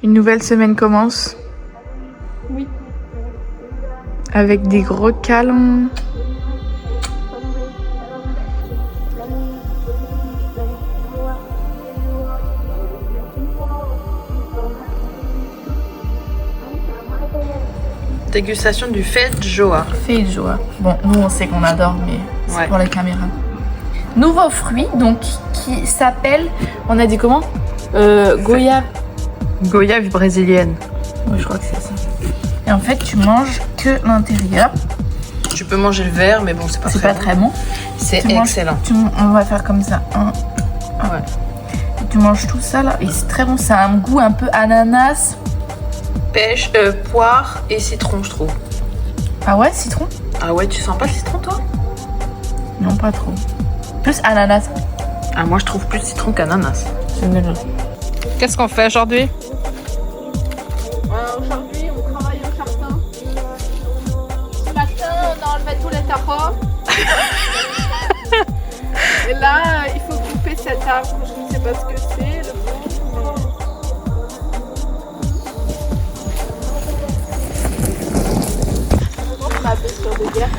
Une nouvelle semaine commence. Oui. Avec des gros câlins. Dégustation du feijoa. Feijoa. Bon, nous on sait qu'on adore, mais c'est pour la caméra. Nouveau fruit, donc, qui s'appelle... On a dit comment Goyave. Goyave brésilienne. Oui, je crois que c'est ça. Et en fait, tu manges que l'intérieur. Tu peux manger le verre, mais bon, c'est pas très bon. C'est Tu excellent. On va faire comme ça. Ouais. Et tu manges tout ça là. Et c'est très bon. Ça a un goût un peu ananas. Pêche, poire et citron, je trouve. Ah ouais, citron? Ah ouais, tu sens pas le citron, toi? Non, pas trop. Plus ananas. Ah, moi, je trouve plus citron qu'ananas. C'est mieux. Qu'est-ce qu'on fait aujourd'hui? Aujourd'hui, on travaille au jardin. Ce matin, on a enlevé tous les tarots. Et là, il faut couper cet arbre. Je ne sais pas ce que c'est, le pauvre. On a fait sur des bières.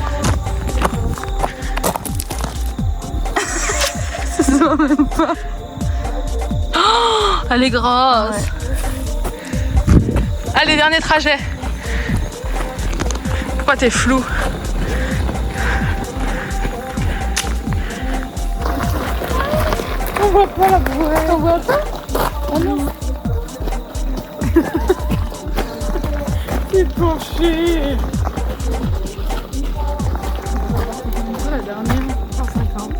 Ça se voit même pas. Oh, elle est grosse. Ouais. Allez, dernier trajet. Pourquoi t'es flou? On voit pas la bouée. On voit pas? Oh non. C'est penché. La dernière, 150.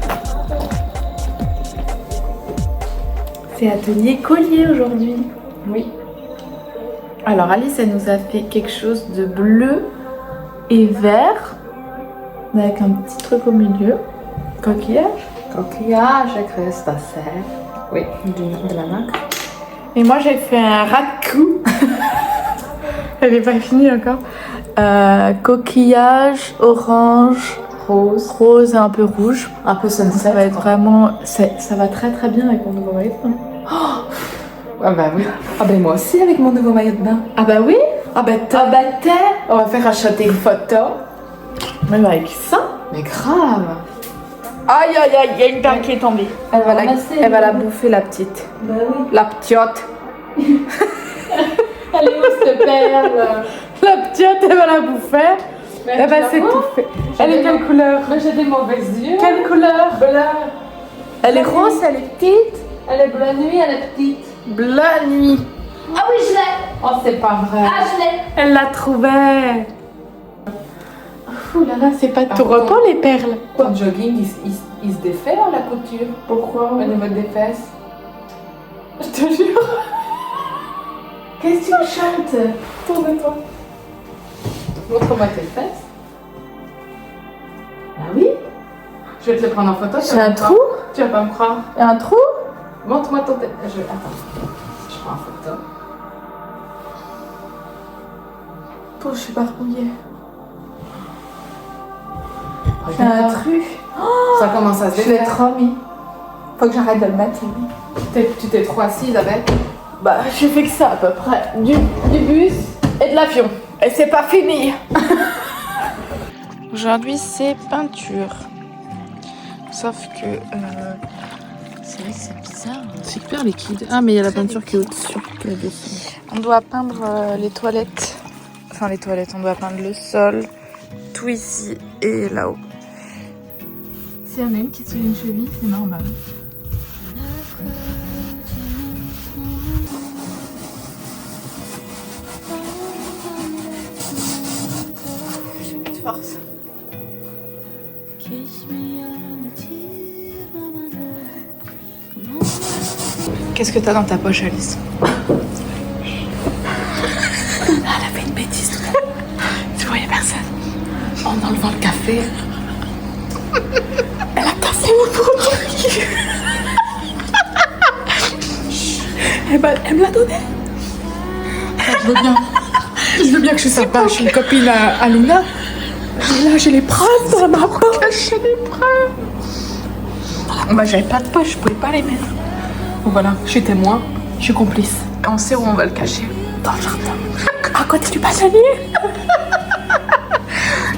C'est atelier collier aujourd'hui. Oui. Alors Alice, elle nous a fait quelque chose de bleu et vert. Avec un petit truc au milieu. Coquillage. Coquillage, crustacés. Oui, de la nacre. Et moi j'ai fait un rat de cou. Elle est pas finie encore. Coquillage, orange, rose et un peu rouge. Un peu sunset. Ça va être vraiment... Ça va très très bien avec mon nouveau maillot de bain. Ah bah oui. Ah bah moi aussi avec mon nouveau maillot de bain. Ah bah oui. Ah bah t'es. On va faire acheter une photo. Même avec ça. Mais grave. Aïe aïe aïe, il y a une perle qui est tombée. Elle va la bouffer, la petite. Bah oui. La petite. Elle est où cette perle? La petite, elle va la bouffer. Elle va s'étouffer. Elle est quelle couleur? Moi j'ai des mauvais yeux. Quelle couleur? Bleu. Elle est rose, elle est petite. Elle est bleu nuit, elle est petite. Bleu nuit. Ah oui, je l'ai. Oh, c'est pas vrai. Ah, je l'ai. Elle la trouvait. Ouh là là, c'est pas Par tout contre, repos les perles. Ton jogging, il se défait à la couture. Pourquoi? Au niveau des fesses. Je te jure. Qu'est-ce que tu chantes? Tourne-toi. Montre-moi tes fesses. Ah oui. Je vais te le prendre en photo. C'est un trou? Tu vas pas me croire. Il y a un trou? Montre-moi ton tête. Attends. Je prends en photo. Oh, je suis barbouillée. C'est Regarde. un truc. Ça commence à se Je l'ai défaire. trop mis. Faut que j'arrête de le mettre. Tu t'es trop assise avec. Bah, j'ai fait que ça à peu près. Du bus et de l'avion. Et c'est pas fini. Aujourd'hui, c'est peinture. Sauf que... c'est vrai que c'est bizarre. C'est hyper liquide. Ah, mais il y a la peinture qui est au-dessus. On doit peindre les toilettes. Enfin, les toilettes. On doit peindre le sol. Tout ici et là-haut. Si y en a une qui suit une cheville, c'est normal. J'ai plus de force. Qu'est-ce que t'as dans ta poche, Alice? Elle a fait une bêtise tout à l'heure. Tu voyais personne. En enlevant le café. Elle a cassé mon produit. Elle me l'a donné. Je veux bien. Je veux bien que je sois pas. Je suis une copine à Luna. Et là, j'ai les preuves dans ma poche. J'ai les preuves. Bah, j'avais pas de poche, je pouvais pas les mettre. Donc voilà, je suis témoin, je suis complice. Et on sait où on va le cacher. Dans le jardin. À côté du bananier.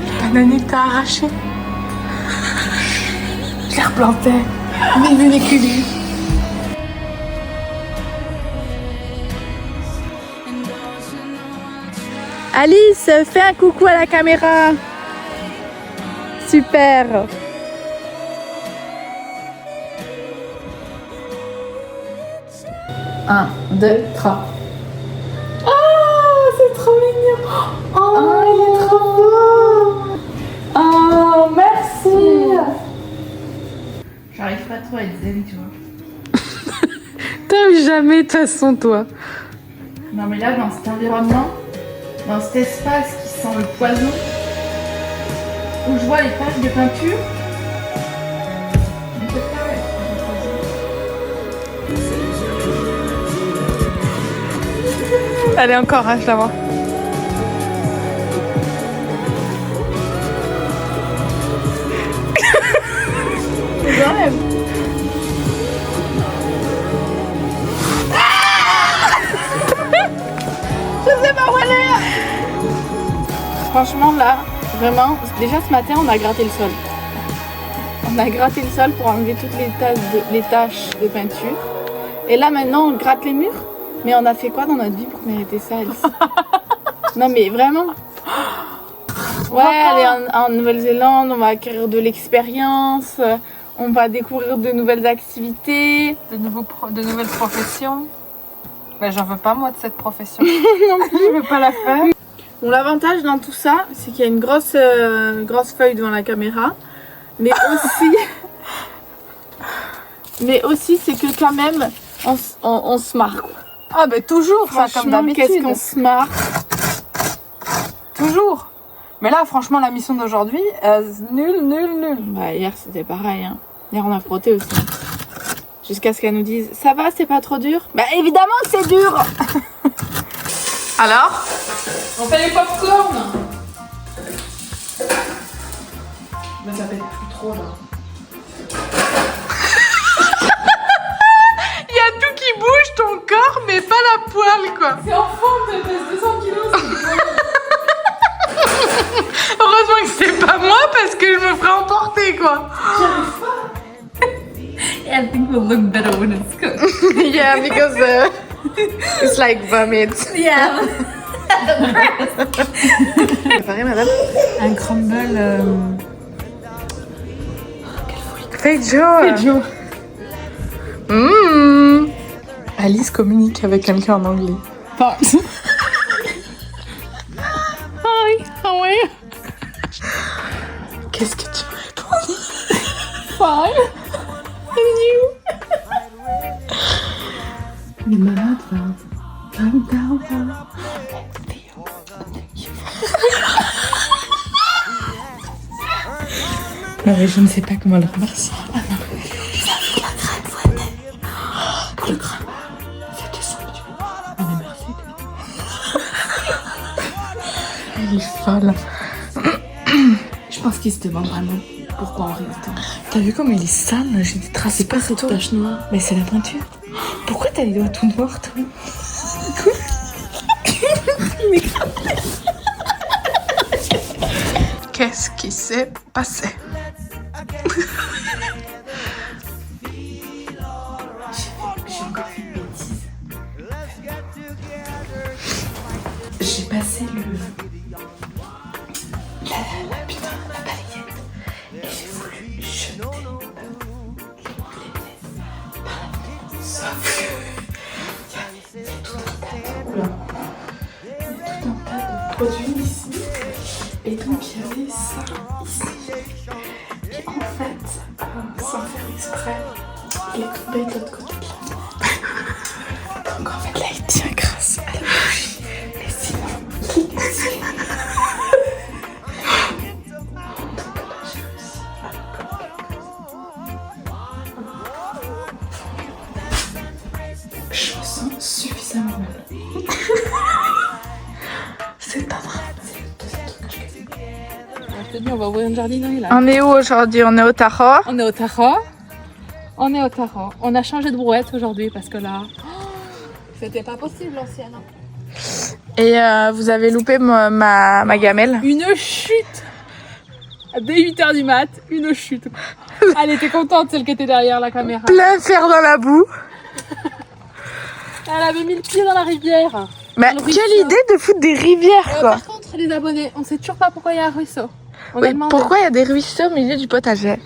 Le bananier que t'as arraché. Je l'ai replanté. Ni vu ni connu. Alice, fais un coucou à la caméra. Super. Un, deux, trois. Oh, c'est trop mignon. Oh, il est trop beau. Oh, merci. J'arrive pas trop à être zen, tu vois. T'aimes jamais de toute façon, toi. Non mais là, dans cet environnement, dans cet espace qui sent le poison, où je vois les taches de peinture, on peut pas être Allez, encore, hein, je la vois. quand même. Je sais pas où aller. Franchement là, vraiment, déjà ce matin on a gratté le sol. On a gratté le sol pour enlever toutes les taches de peinture. Et là maintenant on gratte les murs. Mais on a fait quoi dans notre vie pour mériter ça, Alice? Non mais vraiment. Ouais, aller en Nouvelle-Zélande, on va acquérir de l'expérience, on va découvrir de nouvelles activités. De nouvelles professions. Ben, j'en veux pas moi de cette profession. Non plus, je veux pas la faire. Bon, l'avantage dans tout ça, c'est qu'il y a une grosse feuille devant la caméra. Mais aussi c'est que quand même, on se marre. Ah ben toujours ça comme Franchement, d'habitude. qu'est-ce qu'on se marre. Toujours. Mais là franchement la mission d'aujourd'hui, nul. Bah hier c'était pareil, hein. Hier on a frotté aussi. Jusqu'à ce qu'elle nous dise, ça va, c'est pas trop dur? Bah évidemment c'est dur. Alors, On fait les popcorn. mais ça pète plus trop là. Il y a tout qui bouge, ton corps, mais pas la poêle, quoi. C'est en forme, elle pèse 200 kilos. Heureusement que c'est pas moi parce que je me ferais emporter, quoi. I think we'll look better when it's cooked. Yeah, because it's like vomit. Yeah. Préparé, madame? Un crumble. Fake Joe. Mmh. Alice communique avec quelqu'un en anglais. Hi, how are you? Qu'est-ce que tu veux répondre? Fine. And you? Il est malade, là. Calm down, là. Non, mais je ne sais pas comment le remercier. Ah non. Pour le crâne. C'est descendu. Mais merci. Elle est folle. Je pense qu'il se demande vraiment pourquoi on rit autant. T'as vu comme il est sale? J'ai des traces partout. Tache noire. Mais c'est la peinture. Pourquoi t'as les doigts tout noirs, toi? Qu'est-ce qui s'est passé? J'ai encore fait une bêtise. J'ai passé la balayette et j'ai voulu jeter les pièces. Sauf que il y a tout un tas de produits ici. Et donc il y avait ça ici. Puis en fait, sans faire exprès, il est tombé de l'autre côté de la Donc en fait là il tient grâce à la bougie. Et sinon, il est je me sens suffisamment mal. C'est pas vrai. C'est le deuxième truc que je fais. Je te dis, on va ouvrir une jardinerie là. On est où aujourd'hui? On est au Tahoe. On est au Tahoe. On a changé de brouette aujourd'hui parce que là, C'était pas possible l'ancienne. Et vous avez loupé ma gamelle. Une chute. Dès 8h du mat, une chute. Elle était contente, celle qui était derrière la caméra. Plein fer dans la boue. Elle avait mis le pied dans la rivière. Mais quelle idée de foutre des rivières quoi. Par contre, les abonnés, on sait toujours pas pourquoi il y a un ruisseau. On a Oui, demandé. pourquoi il y a des ruisseaux au milieu du potager?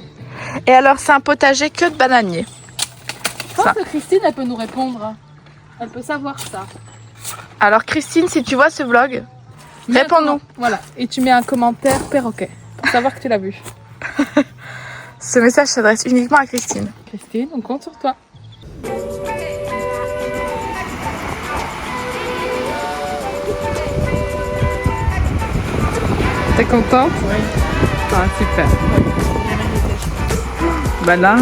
Et alors c'est un potager que de bananiers. Je pense que Christine, elle peut nous répondre. Elle peut savoir ça. Alors Christine, si tu vois ce vlog, réponds-nous. Voilà. Et tu mets un commentaire perroquet. Pour savoir que tu l'as vu. Ce message s'adresse uniquement à Christine. Christine, on compte sur toi. T'es contente? Oui. Ah, super. Bah là...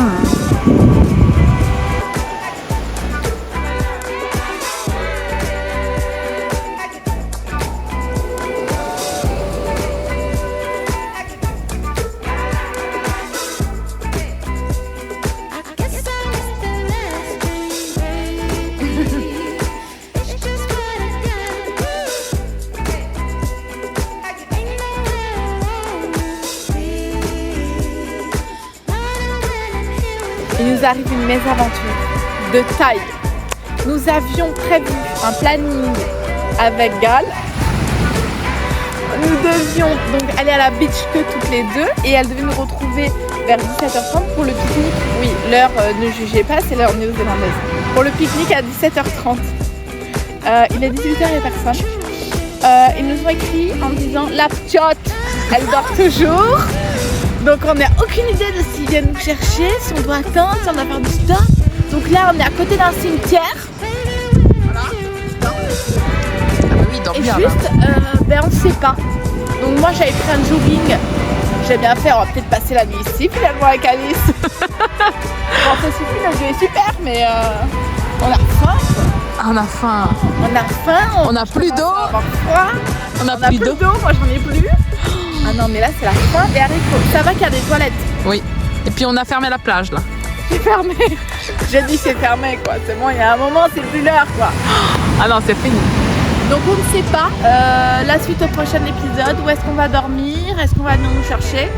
Il nous arrive une mésaventure de taille. Nous avions prévu un planning avec Gal. Nous devions donc aller à la beach que toutes les deux et elle devait nous retrouver vers 17h30 pour le pique-nique. Oui, l'heure ne jugez pas, c'est l'heure néo-zélandaise. Pour le pique-nique à 17h30. Il est 18h, il n'y a personne. Ils nous ont écrit en disant la p'tiote, elle dort toujours. Donc on n'a aucune idée de s'ils viennent nous chercher, si on doit attendre, si on doit faire du stop. Donc là on est à côté d'un cimetière. Voilà. Oui, Et juste, ben on ne sait pas. Donc moi j'avais pris un jogging. J'ai bien fait, on va peut-être passer la nuit ici finalement avec Alice. Bon ça suffit, le jeu est super, mais on a faim. On a faim. On a faim. On n'a plus d'eau. On a plus d'eau, moi j'en ai plus. Ah non mais là c'est la fin des haricots. Ça va qu'il y a des toilettes. Oui. Et puis on a fermé la plage là. C'est fermé. J'ai dit c'est fermé quoi. C'est bon, il y a un moment c'est plus l'heure quoi. Ah non, c'est fini. Donc on ne sait pas la suite au prochain épisode. Où est-ce qu'on va dormir? Est-ce qu'on va venir nous chercher?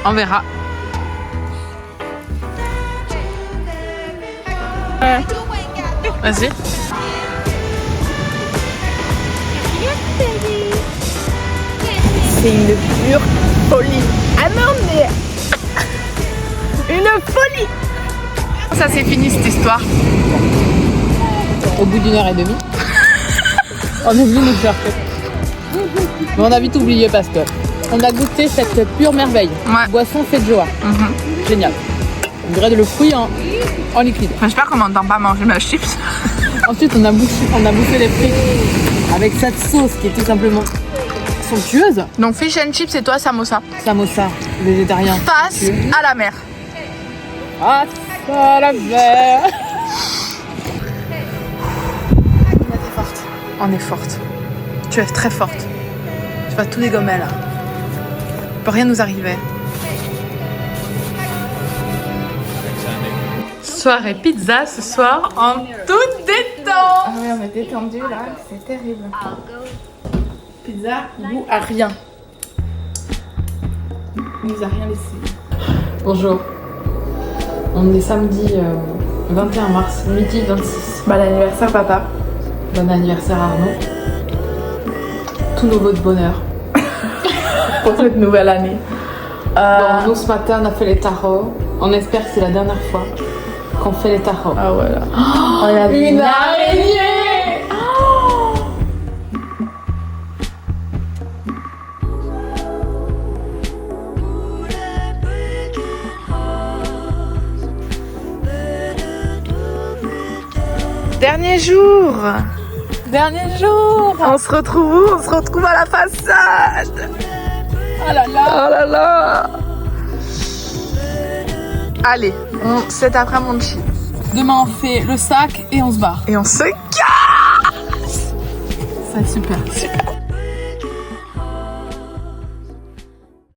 On verra. Vas-y. C'est une pure folie. Ah non mais... Une folie. Ça c'est fini cette histoire. Au bout d'une heure et demie, on est venu nous chercher. Mais on a vite oublié parce que on a goûté cette pure merveille. Ouais. Boisson faite de joie. Génial. On dirait le fruit en liquide. Enfin, j'espère qu'on m'entend pas manger ma chips. Ensuite, on a bouffé les frites avec cette sauce qui est tout simplement somptueuse. Donc fish and chips et toi samosa. Samosa, végétarien. Face à la mer. Ah, ça la mer. On est forte. Tu es très forte. Tu vas tout dégommer là. Il peut rien nous arriver. Soirée pizza ce soir en toute détente. Ah oui on est détendu là, c'est terrible. Pizza, goût à rien. Il nous a rien laissé. Bonjour. On est samedi 21 mars, midi 26. Bon anniversaire papa. Bon anniversaire Arnaud. Tout nouveau de bonheur. Pour cette nouvelle année. Bon, nous ce matin on a fait les tarots. On espère que c'est la dernière fois qu'on fait les tarots. Ah voilà. Oh, on a Une araignée. Dernier jour. Dernier jour. On se retrouve où? On se retrouve à la façade. Oh là là. Oh là là. Allez, cet après-midi on chill. Demain on fait le sac et on se barre. Et on se casse. Ça va être super. Super.